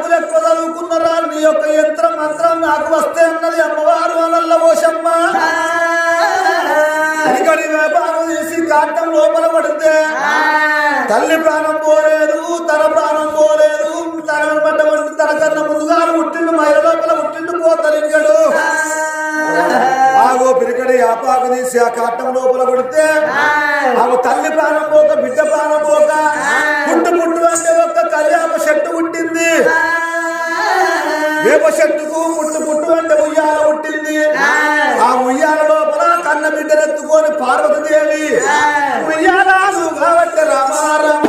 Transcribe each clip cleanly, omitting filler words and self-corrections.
చదువులు ఎక్కువ చదువుకున్నారా నీ యొక్క యంత్రం మంత్రం నాకు వస్తే అన్నది అమ్మవారు అనల్ల పోషమ్మ ఇక్కడ వ్యాపారం చేసి కాటం లోపల పడితే తల్లి ప్రాణం పోలేదు తన ప్రాణం పోలేదు తన పడ్డమంటే తన కన్నా ముందుగా పుట్టిండు మహిళ లోపల పుట్టిండు పోతలింగడు ఆగో పిరికడి ఆపాకు తీసి ఆ కాటం లోపల పడితే ఆగో తల్లి ప్రాణం పోక బిడ్డ ప్రాణం పోక పుట్టు పుట్టు అంటే ఒక్క కళ్యాణ చెట్టు పుట్టింది వేప చెట్టుకు పుట్టు పుట్టు అంటే ఉయ్యాల పుట్టింది ఆ ఉయ్యాల లోపల కన్న బిడ్డనెత్తుకొని పార్వతీదేవి ఉయ్యాలాలు కాబట్టి రామారామ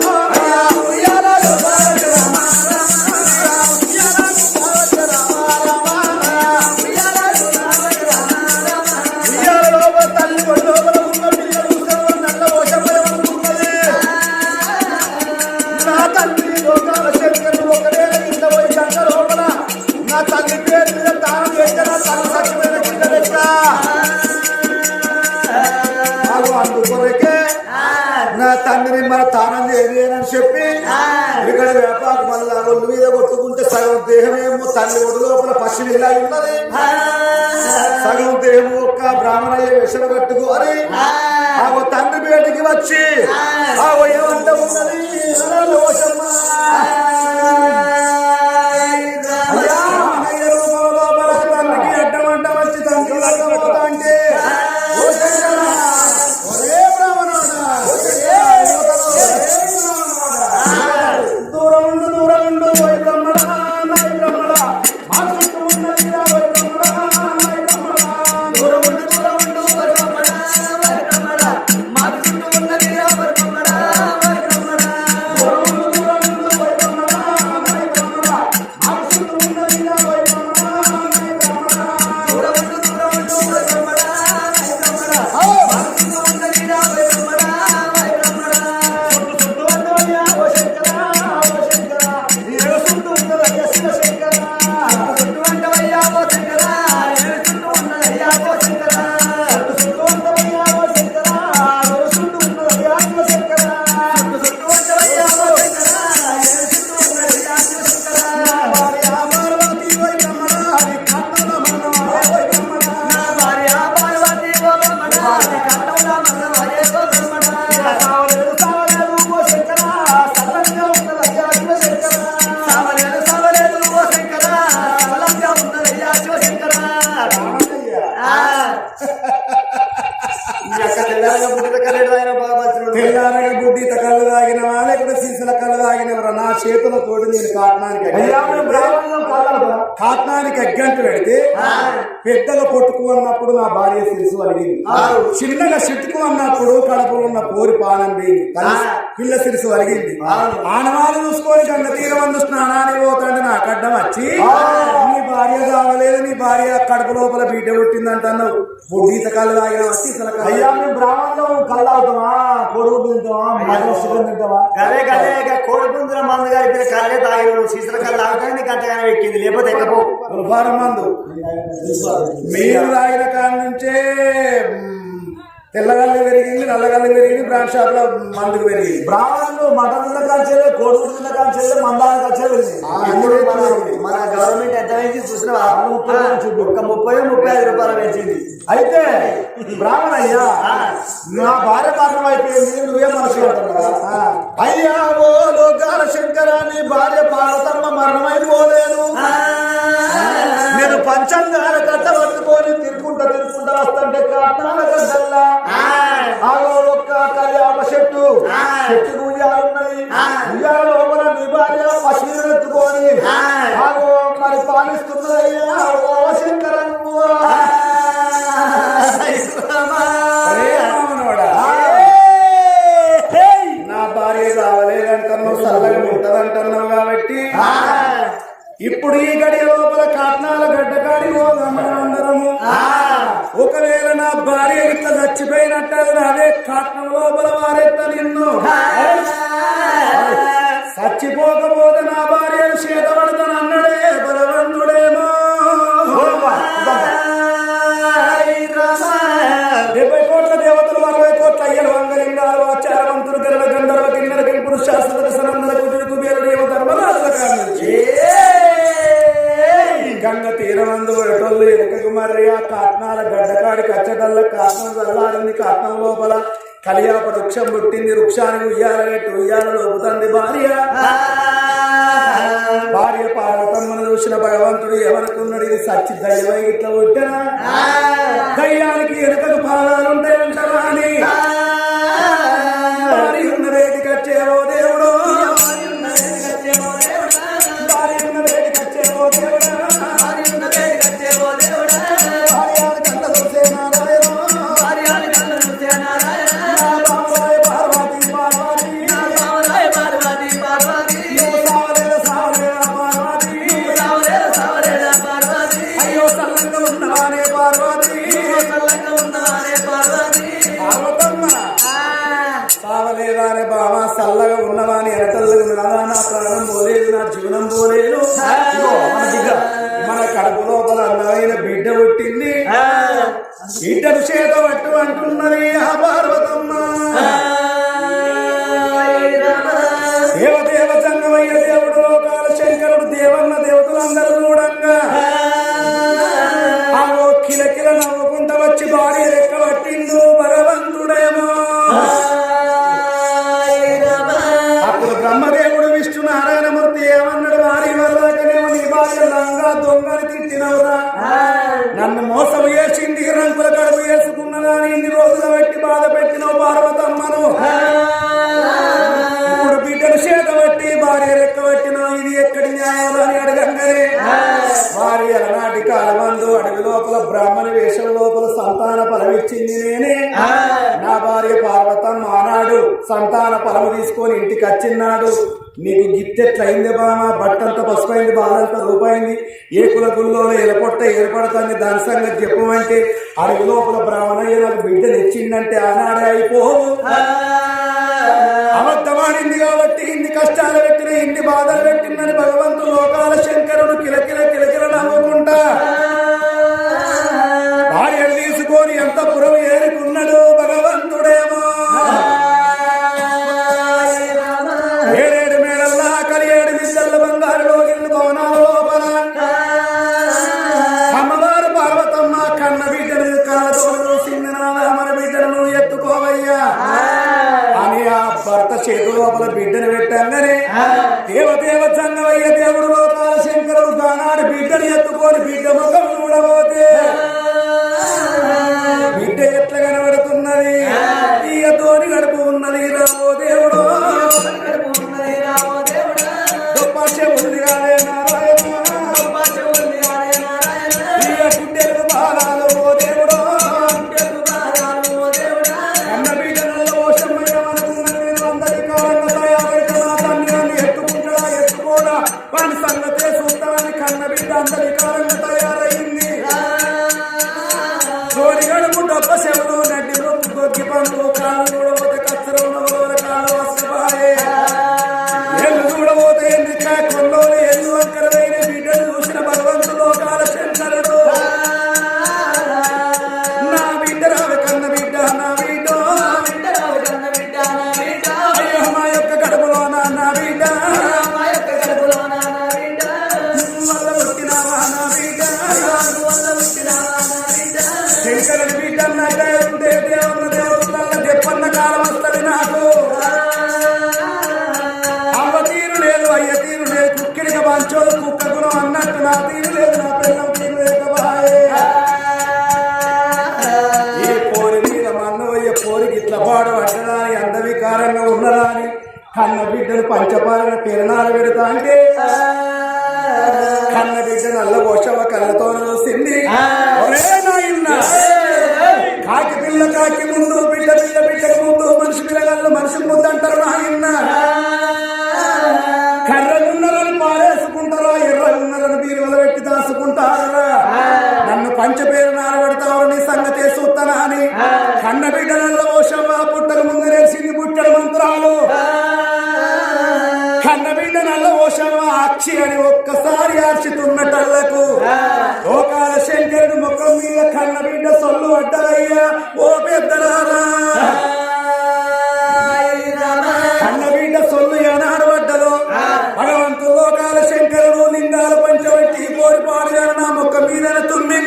ఉయ్యాలాలు కాబట్టి ఉయ్యాల లోపల తల్లి లోపల ఉన్న పిల్లలు నల్ల పోషమనుకున్నది నా తల్లి లోకాల శంకరు ఒకటే కింద పోయి గంట లోపల నా తల్లి పేరు మీద తాను పెట్టిన తన సత్యమైన కింద లెక్క అందుకొరకే నా తండ్రిని మన తానం చేయని చెప్పి ఇక్కడ వేపాకు మళ్ళా ఒళ్ళు మీద కొట్టుకుంటే సగం దేహమేమో తల్లి ఒడి లోపల పశువు ఇలా ఉన్నది సగం దేహం ఒక్క బ్రాహ్మణయ్య విషయం కట్టుకోని ఆ తండ్రి బయటికి వచ్చి ఆ ఏమంట ఉన్నది తండ్రికి అడ్డమంట వచ్చి తండ్రి అంటే తెల్లారగా బుద్ధి కళ్ళు తాగినవా లేకపోతే సీసల కళ్ళు తాగినవరా నా చేతుల తోటి నేను కాట్నానికి అగ్గంటు పెడితే పెద్దగా పొట్టుకు అన్నప్పుడు నా భార్య సిరుసు అడిగింది చిన్నగా సిట్టుకు అన్నప్పుడు కడపలో ఉన్న కోరి పానం పిల్ల సిరుసు అడిగింది ఆనవాళ్ళు చూసుకొని గంగ తీరవందు స్నానానికి పోతాంటే నా కడ్డం వచ్చి నీ భార్య కావలేదు నీ భార్య కడుపు లోపల బీట పుట్టిందంటున్నావు బుద్ధీత కళ్ళు తాగిన సీసల అయ్యా మేము బ్రాహ్మణులు కళ్ళు అవుతామా కొడుకు తింటావా మధ్య తింటావా గదే గదే కోడి పుంజుల మందు కలిపిన కళ్ళే తాగిన సీసల కళ్ళు తాగుతానే నీకు అంతగానే ఎక్కింది లేకపోతే ఎక్కపో మందు మీరు తాగిన కాడ నుంచే తెల్లగల్లి పెరిగింది నల్లగల్లి పెరిగింది బ్రాండ్ షాప్ లో మందుకు పెరిగింది బ్రాహ్మణులు మటన్ల కాల్చేలే కోడిగుడ్ల కాల్చేలే మందాల కాల్చేలే మన గవర్నమెంట్ ఎంత వేసి చూసినా ఒక్క 30-35 రూపాయలు వేసింది. అయితే బ్రాహ్మణయ్యా నా భార్య కారణం అయిపోయింది నువ్వే మనసు అయ్యా ఓ లోకాల శంకరాన్ని భార్య పార్వతమ్మ మరణమైపోలేదు నేను పంచంగాల కట్ట పట్టుకొని తిరుకుంటా వస్తుంటే కాట్నాల గడ్డల్లా ఆగో ఒక్క కళ్యాణ చెట్టు ఉయ్యాలున్నది ఉయ్యాల లోపల నీ భార్య పశువులు ఎత్తుకొని ఆగో మరి పాలిస్తున్నదయ్యా ఓ శంకరమ్మ నా భార్య కావలేదంటున్నావు చల్లగా ఉంటదంటున్నావు కాబట్టి ఇప్పుడు ఈ గడియ లోపల కాట్నాల గడ్డకాడి అందరము ఒకవేళ నా భార్య ఇట్లా చచ్చిపోయినట్టు అదే కాట్నం లోపల వారెత్త నిన్ను చచ్చిపోకపోతే నా భార్యను చేతబడతాను అన్నడే బలవంతుడేమో 70 కోట్ల దేవతలు 60 కోట్ల అయ్యలు వంగలింగాలు ఆచారవంతులు గర్వ గంధర్వ కిన్నెర కింపురు శాస్త్ర సనందల కుదురు కుబేరుడు ధర్మరాజుల కారణం పోయేటోళ్ళు వెనకకు మరి ఆ కాట్నాల గడ్డకాడి కచ్చటల్ల కాట్నం చల్లారింది. కాట్నం లోపల కలియాప వృక్షం పుట్టింది. వృక్షానికి ఉయ్యాల పెట్టి ఉయ్యాల లోపుతుంది భార్య. భార్య పార్వతమ్మను చూసిన భగవంతుడు ఏమనుకున్నాడు, ఇది సచ్చి దైవై ఇట్లా పుట్టినా దయ్యానికి వెనుకకు పాదాలుంటాయంటారా అని భార్య ఉన్న వేదికి వచ్చేవో దేవుడు, భార్య ఉన్న వేదికి వచ్చేవో దేవుడా, భార్య కళ్ళ చూసే నారాయణ సావలేదానే బావా చల్లగా ఉన్నవాని ఎరటల్లగా ఉన్నదా, నా ప్రాణం పోలేదు, నా జీవనం పోలేదు. మన కడుపు లోపల అందమైన బిడ్డ పుట్టింది. బిడ్డను చేత పట్టు అంటున్నది ఆ పార్వతమ్మ. దేవదేవ జంగమయ్య దేవుడు లోకాల శంకరుడు దేవన్న దేవతలందరూ చూడంగా ఆగో కిలకిల నవ్వుకుంటా వచ్చి భార్య లెక్క పట్టిండు భగవంతుడేమో. అప్పుడు బ్రహ్మదేవుడు విష్ణు నారాయణమూర్తి ఏమన్నాడు, భార్య వరదాకనేమో నీ భార్య లంగా దొంగని తిట్టినవురా, నన్ను మోసం చేసింది, రంకుల కడుపు వేసుకున్నదాని ఇన్ని రోజులు పెట్టి బాధ పెట్టినవు పార్వతమ్మను. ఇప్పుడు బిడ్డను చేత బట్టి భార్య లెక్క పట్టినావు, ఇది ఎక్కడి న్యాయం అని అడగంగానే భార్య అలనాటి కాలమందు అడవి లోపల బ్రాహ్మణ వేషం లోపల సంతాన ఫలమిచ్చింది నేనే. నా భార్య పార్వతమ్మ ఆనాడు సంతాన ఫలము తీసుకొని ఇంటికి వచ్చిన్నాడు. నీకు గిత్తెట్లయింది బామా, బట్టంతా పసుపైంది, బాలంతా రూపాయింది, ఏ కుల గుల్లో ఎలపొట్ట ఏర్పడుతుంది, దాని సంగతి చెప్పమంటే అడవి లోపల బ్రాహ్మణయ్య నాకు బిడ్డలు ఇచ్చిందంటే ఆనాడే అయిపోవు. అబద్ధమాడింది కాబట్టి ఇన్ని కష్టాలు పెట్టిన, ఇన్ని బాధలు పెట్టిందని భగవంతుడు లోకాల శంకరుడు కిలకిల కిలకిల నవ్వుకుంటా భార్యను తీసుకొని ఎంత పురం ఏరుకున్నాడు భగవంతుడేమో. ఏడేడు మేడల్లా కలియేడు మిద్దెల బంగారు లోగిళ్ళు భవనాల లోపల అమ్మవారు పార్వతమ్మ కన్న బిడ్డను కళ్ళతో చూసింది, మన బిడ్డను ఎత్తుకోవయ్యా అని ఆ భర్త చేతు లోపల బిడ్డను పెట్టంగానే దేవదేవ జంగమయ్య దేవుడు లోకాల శంకరుడు గానాడు బిడ్డను ఎత్తుకొని బిడ్డ ముఖం చూడబోతే బిడ్డ ఎట్లా కనబడుతున్నది, ఇక తోని గడుపు ఉన్నది రామో దేవుడు, గొప్ప చెవుంది కాదే నారాయణ, ఇక గుడ్డెలు బాలాలు ఓ దేవుడు, అన్న బిడ్డలలో ఓషమయ్యమనుకున్నది నేను అందరి కాలంగా తయారైతే నా తండ్రి నన్ను ఎత్తుకుంటాడా ఎత్తుకోడా వాని సంగతే చూస్తానని కన్న బిడ్డ అందరి కాలంగా తయారైంది. తోడి గడుపు డొప్ప చెవులు నడ్డి రొప్పు గొగ్గి పండు కాళ్ళు చూడబోతే కచ్చరు ఉన్నవల కాళ్ళు వస్తపాయే, ఎల్లు చూడబోతే ఎందుక కొన్నోలు ఎల్లు వంకరమైన బిడ్డలు చూసిన భగవంతు లోకాల శంకరుడు నా బిడ్డ రావి కన్న బిడ్డ నా బిడ్డ అయ్యో మా యొక్క కడుపులో నా బిడ్డ వల్ల పుట్టినావా నా బిడ్డ, శంకరుడి బిడ్డ ఉంటే దేవున్న దేవుళ్ళ చెప్పన్న కాలం వస్తుంది నాకు. అవ్వ తీరు లేదు, అయ్య తీరు లేదు, కుక్కిడిగా పంచోదు కుక్క గుణం అన్నట్టు నా తీరు లేదు, నా పిల్లం తీరు లేకబాయే. ఈ పోరి మీద మన్నవయ్య పోరికి ఇట్లా పాడు పట్టడాని అందవికారంగా ఉన్నదాని కన్న బిడ్డను పంచపాలన కిరణాలు పెడతా అంటే కన్న బిడ్డ నల్ల పోషవ కళ్ళతో చూసింది. కాకి పిల్ల కాకి ముందు, బిడ్డ పిల్ల బిడ్డకు ముందు, మనిషి పిల్లగాళ్ళు మనిషి ముందు అంటారు నాయన్న. కర్రగున్నరని పారేసుకుంటారా, ఎర్రగున్నరని బీరువల పెట్టి దాసుకుంటారా, నన్ను పంచ పేరు నారబెడతావు నీ సంగతే చూస్తానా అని కన్న బిడ్డ నల్ల పోషవ పుట్టక ముందు నేర్చింది పుట్టడు మంత్రాలు. కన్న బిడ్డ నల్ల ఓషవ అక్షి అని ఒక్కసారి ఆర్చితున్నటళ్లకు లోకాల శంకరుడు ముఖం మీద కన్న బిడ్డ సొల్లు పడ్డదయ్యా ఓ పెద్దలారా. కన్న బిడ్డ సొల్లు ఏనాడు పడ్డదో భగవంతుడు లోకాల శంకరుడు లింగాల పంచబట్టి కోరి పాడుగా నా ముఖం మీద తుమ్మి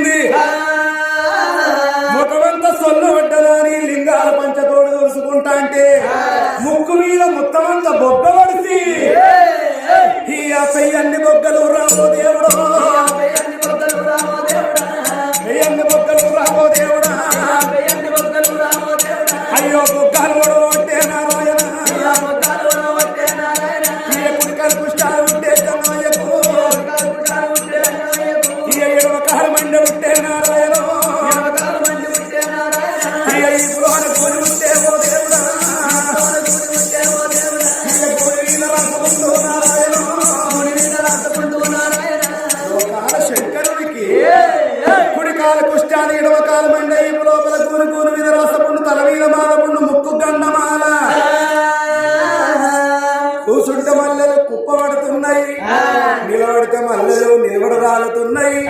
పుష్టాన్ని ఎడవ కాలమండ ఈ లోపల కూని కూని మీద రాసపుండు తల మీద మాదపుండు ముక్కు గండమాల కూసుంటే మల్లెలు కుప్ప పడుతున్నాయి నిలబడితే మల్లెలు నిలబడ రాలుతున్నాయి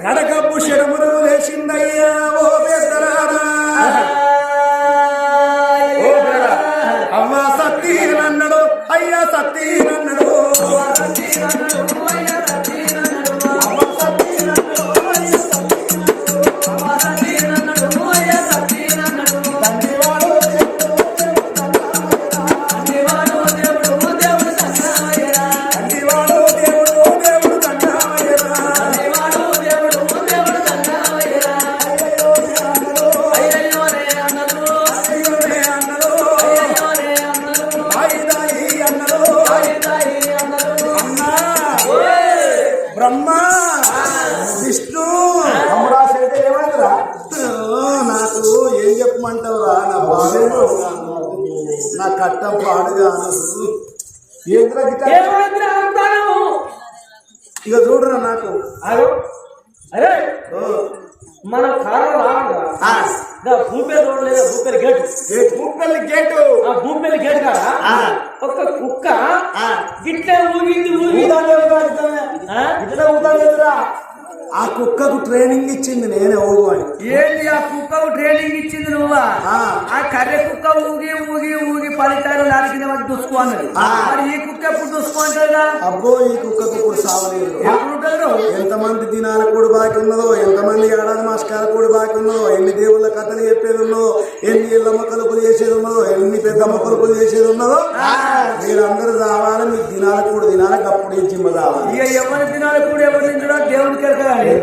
నడకప్పు శరములు లేచిందయ్యా ఓ పెద్దరారా అమ్మ సత్తీరన్నాడు అయ్యా సత్తీరన్నాడు బ్రహ్మ విష్ణు నాకు ఏం చెప్పమంటావురా నా బాధలు నా కట్టం పాడుగా ఇక చూడరా నాకు అరే మనం కారణం భూపేరు రోడ్ లేదా భూపేరు గేట్ భూపల్లి గేటు ఆ భూపేరు గేట్ కాదా ఒక కుక్క గిట్లే ఊగింది ఇట్లా ఊతాలేదురా ఆ కుక్కకు ట్రైనింగ్ ఇచ్చింది నేనే ఊగు అని ఏంటి ఆ కుక్కకు ట్రైనింగ్ ఇచ్చింది నువ్వా ఆ కర్రె కుక్క ఊగి ఊగి ఊగి ఫలితాలు దానికి దుసుకో అన్నది మరి ఈ కుక్క ఎప్పుడు దుసుకో అంటారా అబ్బో ఈ కుక్కకు ఇప్పుడు సావలేదు ఎప్పుడు ఉంటారు ఎంతమంది దినాల కూడి బాకి ఉన్నదో ఎంతమంది ఏడాది మాస్కాల కూడి బాకి ఉన్నదో ఎన్ని దేవుళ్ళ కథలు చెప్పేది ఉన్నదో ఎన్ని ఇళ్ళమ్మ కలుపులు చేసేది ఉన్నదో ఎన్ని పెద్దమ్మ కలుపులు చేసేది ఉన్నదో మీరందరూ రావాలి మీ దినాల కూడి దినాలకు అప్పుడు ఈ జిమ్మ రావాలి ఇక ఎవరి దినాలు కూడా ఎవరు తింటారో దేవుడికి ఎరగాలి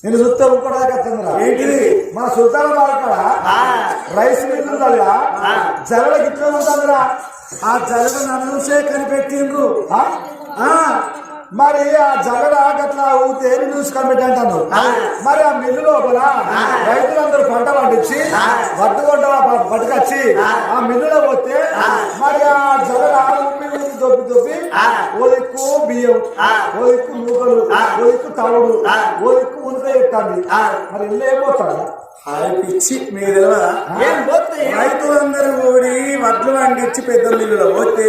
నేను చూస్తే ఇంకోటిరా ఏంటిది మన సుల్తాన్ బాలకాడ రైస్ మిల్లు జరగ గిట్లా ఉంటుందిరా ఆ జగన్ నన్నుసే కనిపెట్టిండ్రు మరి ఆ జగడ గట్లా ఊతే న్యూస్ కమిటీ అంటాను మరి ఆ మిల్లు లోపల రైతులందరూ పంట పండించి వడ్డుకొండ పట్టుకొచ్చి ఆ మిల్లులో పోతే మరి ఆ జగడ దొబ్బి దొబ్బి ఓ దిక్కు బియ్యం ఓ దిక్కు నూకలు ఓ దిక్కు తవుడు ఓ దిక్కు ఉనక ఎత్తాంది మరి ఇల్లు ఏమవుతాడా పిచ్చి మీకు తెలియదా రైతులందరూ కూడి వడ్లు పండించి పెద్ద మిల్లులో పోతే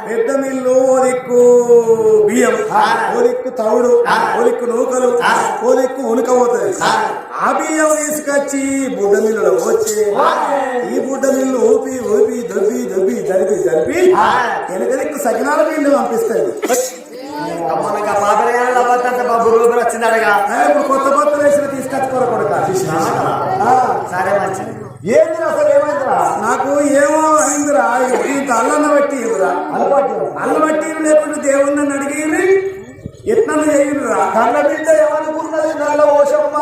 పెద్ద మిల్లు ఓ దిక్కు బియ్యం ఓ దిక్కు తవుడు ఓ దిక్కు నూకలు ఓ దిక్కు ఉనక పోతుంది ఆ బియ్యం తీసుకొచ్చి బుడ్డ మిల్లులో వచ్చి ఈ బుడ్డ మిల్లు ఊపి ఊపి దొబ్బి దొబ్బి జరిపి జరిపి వెనక దిక్కు సకినాల బిల్లు పంపిస్తుంది మనకి ఆ పాపడగానే బాబు రూపాయలు వచ్చిందడగా ఇప్పుడు కొత్త కొత్త వేసిన తీసుకొచ్చుకోరు కొడుక సరే మంచిది ఏంది అసలు ఏమైందిరా నాకు ఏమో అయిందిరా ఇంత అల్లన్న బట్టి అల్ల బట్టి లేకుండా దేవుణ్ణి అడిగి ఎట్లా చేయురా కళ్ళ బిడ్డ ఏమనుకున్నది నల్ల ఓషమ్మ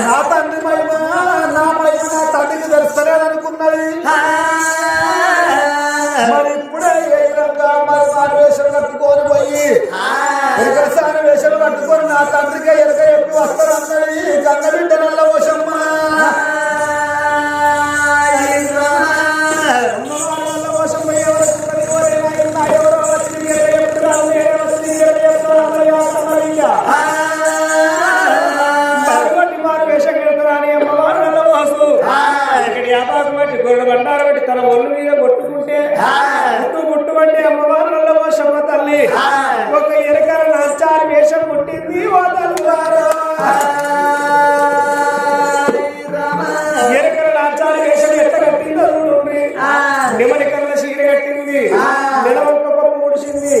నా తండ్రి మహిమ నా మహిమ నా తండ్రికి తెలుస్తలేదనుకున్నది మరి ఇప్పుడే ఏ విధంగా మరి సారి వేషం కట్టుకొని పోయి ఎరకల సారి వేషం కట్టుకొని నా తండ్రికి ఎరక ఎప్పుడు వస్తారన్నది కళ్ళ బిడ్డ నల్ల ఓషమ్మ బండారు బట్టి తన ఒళ్ళు మీద కొట్టుకుంటే గుట్టుకుంటే అమ్మవారు నల్లవో శమ్మ తల్లి ఒక ఎరకల నాచారి వేషం పుట్టింది ఓ తల్లారా ఎరకల నాచారి వేషం ఎట్ట కట్టిందో నిమని కళ్ళ చీర కట్టింది నిలవంక పప్పు ముడిచింది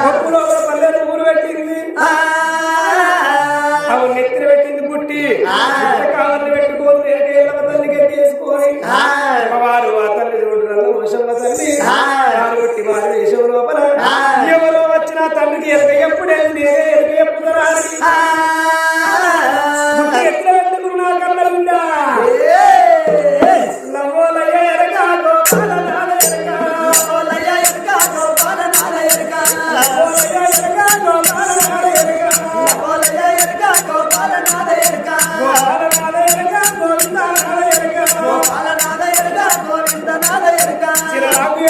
పప్పులో పల్లెలు ఊరు పెట్టింది అవి నెత్తిన పెట్టింది పుట్టి కావాలని పెట్టుకోని రేటేళ్ళ తల్లి గట్టేసుకొని వారు ఆ తల్లి చూడరాలు వర్షంలో తల్లి కొట్టి వారి దేశం లోపల ఎవరో వచ్చిన తండ్రికి ఎరగ ఎప్పుడే ఎరగ ఎప్పుడు ఎట్లా పెట్టుకున్నా కళ్ళ నవ్వోలయ్య ఎరగా గోపాల నాద ఎరగా ఓలయ్య ఎరగా గోపాల నాద ఎరగా ఓలయ్య ఎరగా గోపాల నాద ఎరగా ఓలయ్య ఎరగా గోపాల నాద ఎరగా గోపాల నాద ఎరగా గోవింద నాద ఎరగా గోపాల నాద ఎరగా గోవింద నాద ఎరగా చిరాకు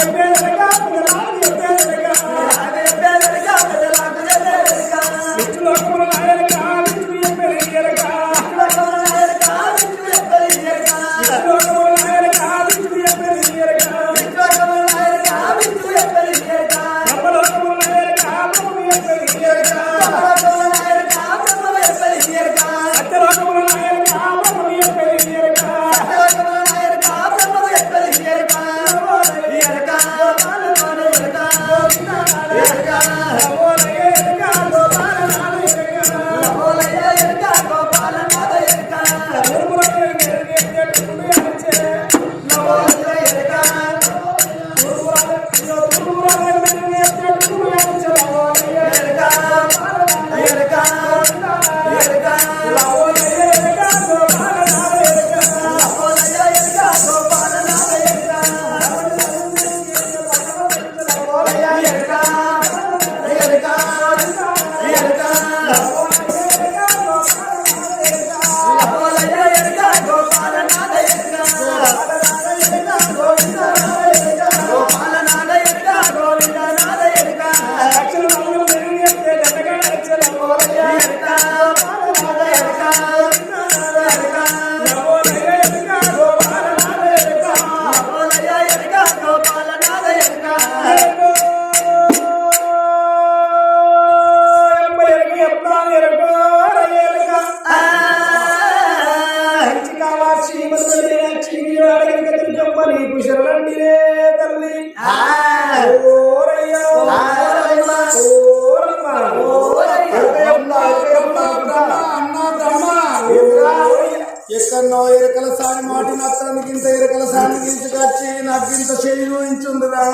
ఎక్కడో ఎరకల సాని మాట నత్తానికి ఇంత ఎరకల సాని తీసుకొచ్చి నాకు ఇంత చేయి చూపించుందిరా.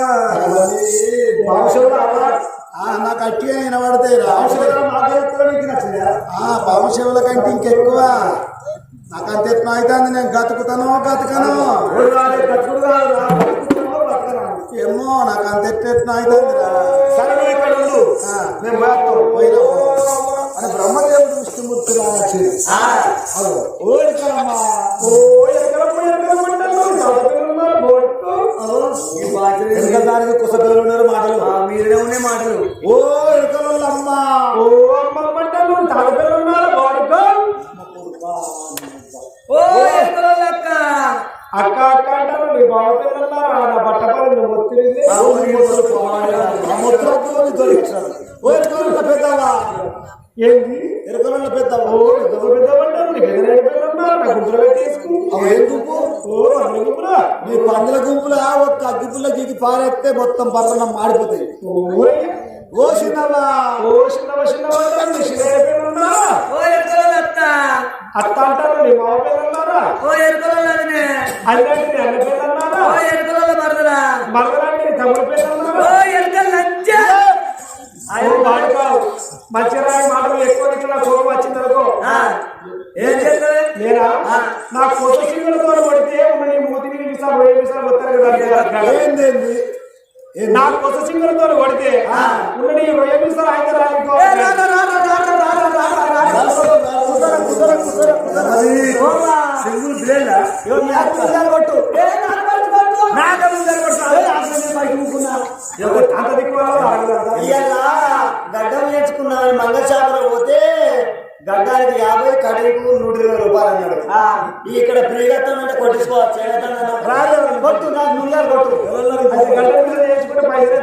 నాకు అట్టిగా వినబడతాయి పావశివుల కంటే ఇంకెక్కువ. నాకు అంత ఎత్తున అవుతుంది. నేను గతుకుతానో గతకను ఏమో నాకు అంత ఎత్తున అవుతుందిరా. అని బ్రహ్మదేవుడు విష్ణుమూర్తి రావచ్చు. దానికి కుసపిల్లలు ఉన్నారు మాటలు మీరే ఉన్నాయి మాటలు. ఓ ఎరకలమ్మ ఓ అమ్మ మంటలు తలపిల్లలు ఉన్నారు అక్క అక్క అంటారు. నీ బావ పిల్లలున్నారా నా బట్ట పని ఒత్తిడి పెద్దవా ఏంటి ఎరకల పెద్దవా పెద్దవంటారు. నీకు ఎదురైన పిల్లలున్నారా నా గుంపులు పెట్టేసుకు ఏం గుంపు నీ పందుల గుంపులు ఒక్క అగ్గిపుల్ల గీకి పారేస్తే మొత్తం పర్వనం మాడిపోతాయి. ఓ చిన్నవా ఓ చిన్నవా చిన్నవా అత్త అంటారు. నీ బావ పిల్లలున్నారా అన్న పిల్లలున్నారా మరదలాంటి తమ్ముడు పిల్లలున్నారా మంచిరాయి మాటలు ఎక్కువ నా కోపం వచ్చిందనుకో ఏం చేస్తారు. నేనా నా కొత్త సింగులతో పడితే నీ మూతిని విసాలు వస్తారు కదా. ఏంది నా కొత్త సింగులతో కొడితే ఉన్నది 20 నిమిషాలు అయితే సింగులు పిల్లల కొట్టు గడ్డం నేర్చుకున్నాను. మంగళశాపలో పోతే గడ్డానికి 50 కడీకు 120 రూపాయలు అన్నాడు. ఇక్కడ ఫ్రీగతం అంటే కొట్టించుకోవచ్చు. కొట్టు నాకు ముందు కొట్టు నేర్చుకుంటే పైసలు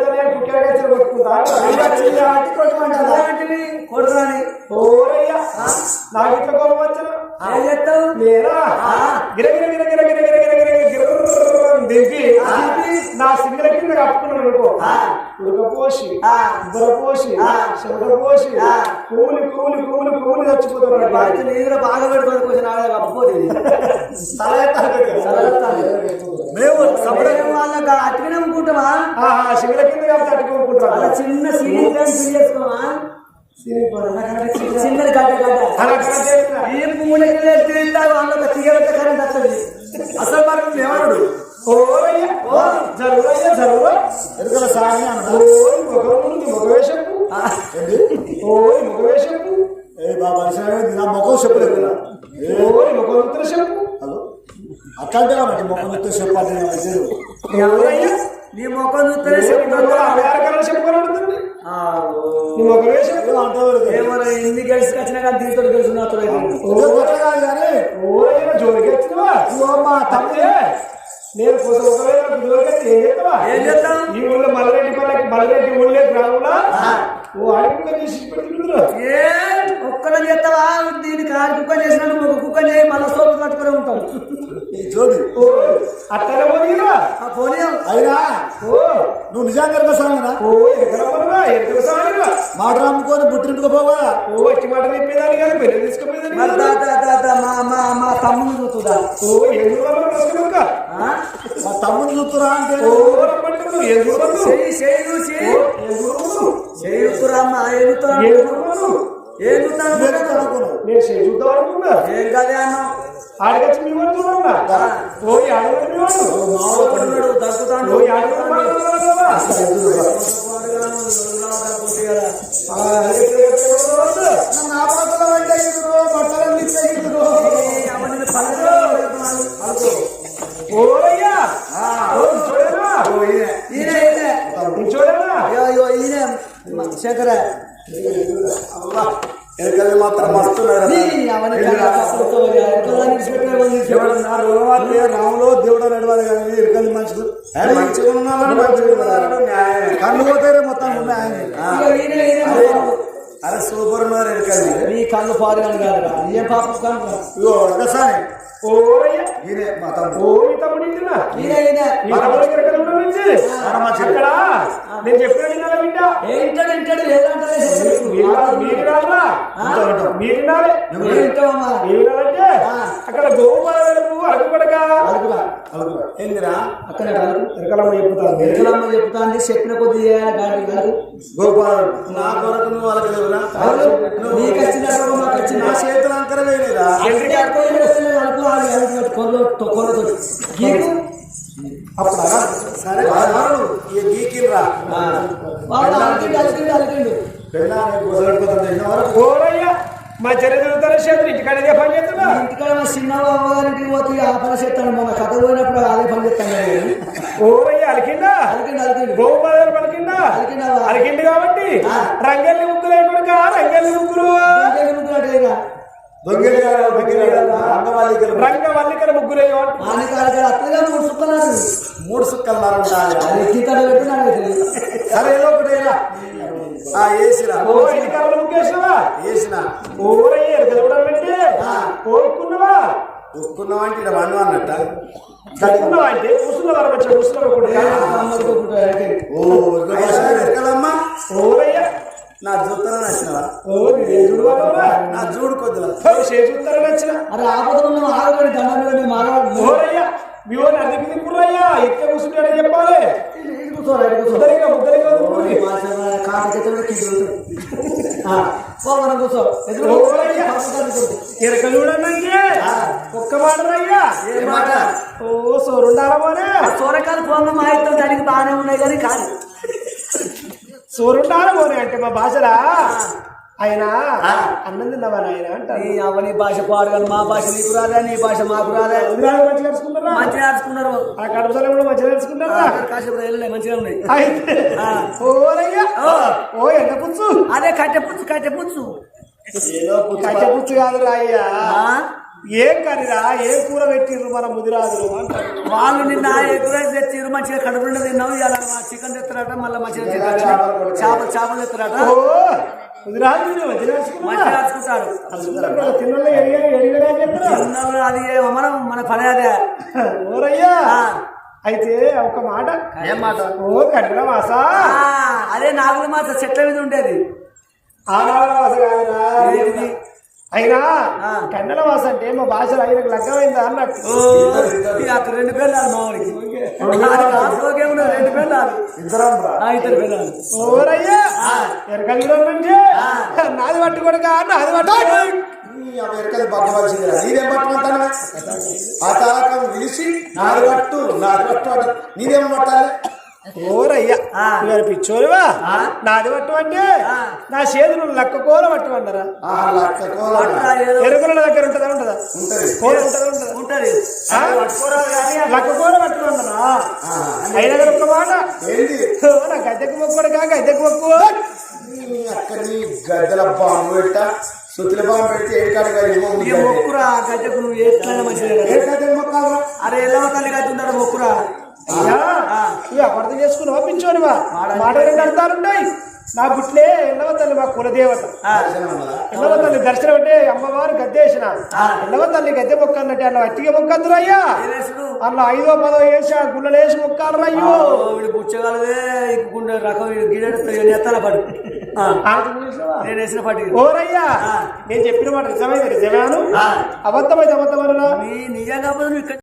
కొట్టురాని ఓరయ్యా నాకు ఇట్లా కోపం వచ్చిన లేదా గిరగిర గిరగిర గిరగిర గిరగిర గిర దింపి నా సింగల కింద కప్పుకున్నాను అనుకో. ఉడకపోసి బురపోసి చెమటపోసి కూలి కూలి కూలి కూలి చచ్చిపోతారు. నీరు బాగా పెట్టుకొని కొంచెం నాగా కప్పుకోలేదు. మేము వాళ్ళకి అట్టుకునే అనుకుంటామా సింగల కింద కాబట్టి అట్టుకుంటాం. అలా చిన్న సీన్ చేసుకోమా చిన్న గడ్డ ఏం తిరుగుతావు అందులో సిగరెట్ కరెంట్ వస్తుంది. అసలు మనకు ఎవరు జరుగుయ్యా జరుగు ఎరుకల సాగి ముఖవేషపు ముఖవేషపు బాబా నా ముఖం చెప్పలేదు. ముఖముద్ర చెప్పు అట్లాంటి మొహం చెప్పాలి. నీ ముఖం చూస్తేనే చెప్తాను చెప్పుకోవాలి నీ ముఖం వేసి ఏమన్నా ఎన్ని గెలిచి వచ్చినా కానీ దీంతో గెలిచినట్టు జోలికి వచ్చినవా మా తమ్ముడే నేను ఒకవేళ ఏం చేస్తాం ఈ ఊళ్ళో మల్లరెడ్డి ఊళ్ళే గ్రామంలో ఓ అడుగు చేసి పెట్టుకుంటున్నా ఏ ఒక్కరం చేస్తావా దీనికి ఆరు కుక్క చేసినట్టు ఒక కుక్క చేయి మళ్ళీ సోపు కట్టుకుని ఉంటాం అత్తనే పోనీరా ఆ పోనీ అయినా ఓ నువ్వు నిజంగా గర్భసాంగనా ఓ ఎక్కడ సాగిరా మాట రాముకొని బుట్టింటుకోపోవా ఓ వచ్చి మాట చెప్పేదాన్ని కానీ పెళ్లి తీసుకుపోయేదాన్ని మరి మా తమ్ముడు చూస్తుందా ఓ ఎందుకు మా తమ్ముడు చూస్తురా అంటే ఓ రమ్మంటున్నావు ఏం చూడమను చేయుతురమ్మా ఏగుతాను నేను చూద్దాం అనుకున్నా ఏం కదే అన్నా ఆడగచ్చి మీ వాడు చూడమ్మా ఓ ఆడగచ్చి మీ వాడు మావాడు తగ్గుతాడు ఓ ఆడగచ్చి నా బట్టలు అంటే ఇద్దరు బట్టలన్నీ ఇద్దరు ఓరయ్యా చూడరా చూడరా ఈయన శంకర ఎనకలు మాత్రం మస్తున్నారు రాములో దేవుడు నడవాలి కానీ ఎరకలు మంచిది మంచిగా ఉన్నారని మంచిగా ఉన్నారు కళ్ళు పోతే మొత్తం ఉన్నాయి అరే సూపర్ ఉన్నారు ఎరకలు నీ కళ్ళు పారుగాను కాదురా ఏం పాపం కనుక ఇగో ఒక్కసారి ఓరయ్యా ఈయనే మా తమ్ముడు ఓ ఈ తమ్ముడు ఇంటినా ఈ తమ్ముడు ఎక్కడ ఉన్న నుంచి అక్కడ నేను చెప్పిన విన్నారా బిడ్డ ఏంటాడు ఏదంటే మీరు రారా మీరు వినాలి మీరు వినాలంటే అక్కడ గోపాలకు అడుగుపడక ఏందిరా అక్కడ ఎరకలమ్మ చెప్తాను ఎరకలమ్మ చెప్తాంది చెప్పిన కొద్ది గాడి కాదు గోపాల్ నా కొరకు నువ్వు వాళ్ళకి లేవురా నీకు వచ్చిన మాకు వచ్చిన నా చేతులు అంకర వేయలేదా అప్పుడు సరే గీకిరా ఓరయ్యా మా చరిత్ర చేతులు ఇంటికాడ ఇదే పని చేస్తున్నా ఇంటికాడ మా చిన్న అమ్మగారింటికి పోతే ఆ పని చేస్తాను మన కథ పోయినప్పుడు అదే పని చేస్తాను ఓరయ్య అలికిందా గోపాలు పలికిందా అలికింది కాబట్టి రంగల్లి ముగ్గులు అయిపోయి రంగల్లి ముగ్గులు రంగవల్లికల ముగ్గులు మూడు సుక్కలు సరే ఏదో ఒకటి వేసిరా ముగ్గేసినవా వేసిన ఓరయ్య ఎరకలంటే కోరుకున్నావా ఒక్కున్నావా అంటే ఇక్కడ వండు అన్నట్ట కట్టుకున్నావా అంటే కూర్చున్న వరవచ్చ ఎరకలమ్మా ఓరయ్య నా జూతర నచ్చినవా నా జూడు కొద్దులా చూస్తారా నచ్చిన అరే ఆపదలు ఆగబడి దండ మాట్లాడు ఓరయ్య మీ వాళ్ళు అద్దెకి తిప్పుర్రయ్యా ఎక్కడ కూర్చుంటాడని చెప్పాలి ఎరకలుడనంటే ఒక్క మాటరయ్యా ఓ సోరుండాలమోనే సోరకాయలు ఫోన్లో మా ఇద్దరు దానికి బాగానే ఉన్నాయి కానీ కాదు సోరుండాలమోనే అంటే మా భాషలా ఆయన అన్నం తిన్నావా ఆయన అంటారు అవని భాష పాడగలను మా భాష నీకు రాదా నీ భాష మాకు రాదా మంచిగా నేర్చుకున్నారా మంచిగా నేర్చుకున్నారు ఆ కడపలో కూడా మంచిగా నేర్చుకున్నారా కాసేపు రైలు మంచిగా ఉన్నాయి అయితే ఓరయ్యా ఓ ఎంత పుచ్చు అదే కట్టెపుచ్చు కట్టెపుచ్చు కట్టెపుచ్చు కాదురా అయ్యా ఏం కర్రీరా ఏ కూర పెట్టిర్రు మన ముదిరాజులు అంటారు వాళ్ళు నిన్న ఎగుర తెచ్చిర్రు మంచిగా కడుపుండ తిన్నావు ఇలా చికెన్ తెస్తారట మళ్ళీ మంచిగా చేపలు తెస్తారట ముదిరాజు మంచిగా నేర్చుకుంటారు తిన్నలో అది మనం మన పని అదే ఓరయ్యా అయితే ఒక మాట ఏం మాట ఓ కఠిన మాస అదే నాగుల మాస చెట్ల మీద ఉండేది ఆ నాగుల మాస కాదురా అయినా కన్నడ భాష అంటే మా భాషలో ఆయనకు లగ్గమైందా అన్నట్టు అక్కడ 2 పిల్లలు మామూలుకి 2 పిల్లలు ఇద్దరు పిల్లలు ఓరయ్యా ఎరకల్లుంటే నాది పట్టుకోడు నాది పట్టుకోడు ఎరకలు పట్టవలసిందిరా నీదేం పట్టమంటాను ఆ తాకం విలిసి నాది పట్టు నీదేమో పట్టాలి ఓరయ్యా ఆ. ఇవాళ పిచ్చోరువా ఆ. నాది పట్టు అంటే ఆ. నా చేతులు లక్క కూర పట్టమంటారా ఆ లక్క కూర పట్టురా ఏదో ఎరుగుల దగ్గర ఉంటుందా ఉండదా ఉంటది. కూర ఉంటుందా ఉండదా ఉంటది ఆ? లక్క కూర పట్టమంటారా అయినా కానీ ఒక్క మాట ఏంది ఓ, నా గద్దెకు మొక్కుడు కాక గద్దెకు మొక్కు అక్కడి గద్దెల బాంబు పెట్ట సుతుల బాంబు పెడితే ఏడికాడిగా ఈ మొక్కురా గడ్డకు నువ్వు ఎట్లయినా మంచిదే కదా. ఏ గద్దె మొక్కాలా అరే ఎల్లవ తల్లి గడ్డ ఉంటాడు మొక్కురా అయ్యా ఆ. ఇవి అపార్థం చేసుకుని పిచ్చోనివా మాట రెండు అర్థాలుంటాయి నా గుట్లే ఎల్లవ తల్లి మా కులదేవత ఆ. ఎల్లవ తల్లి దర్శనం అంటే అమ్మవారు గద్దెసిన ఆ. ఎల్లవ తల్లి గద్దె మొక్క అన్నట్టు అలా అట్టిగా మొక్కద్దురు అయ్యా ఏలేసుడు? అట్లా 5వ 10వ వేసి ఆ గుళ్ళలేసి మొక్కాలరా అయ్యో వీడు బుచ్చగలవే ఇక్కుండే రకం గిడెడతాయి ఎత్తాల పడు ఆ. నేను వేసిన పట్టి ఓరయ్యా ఆ. నేను చెప్పిన మాట నిజమైతే నిజమేను ఆ. అబద్ధమైతే అబద్ధమనరా నీ నిజంగా నువ్వు ఇక్కడ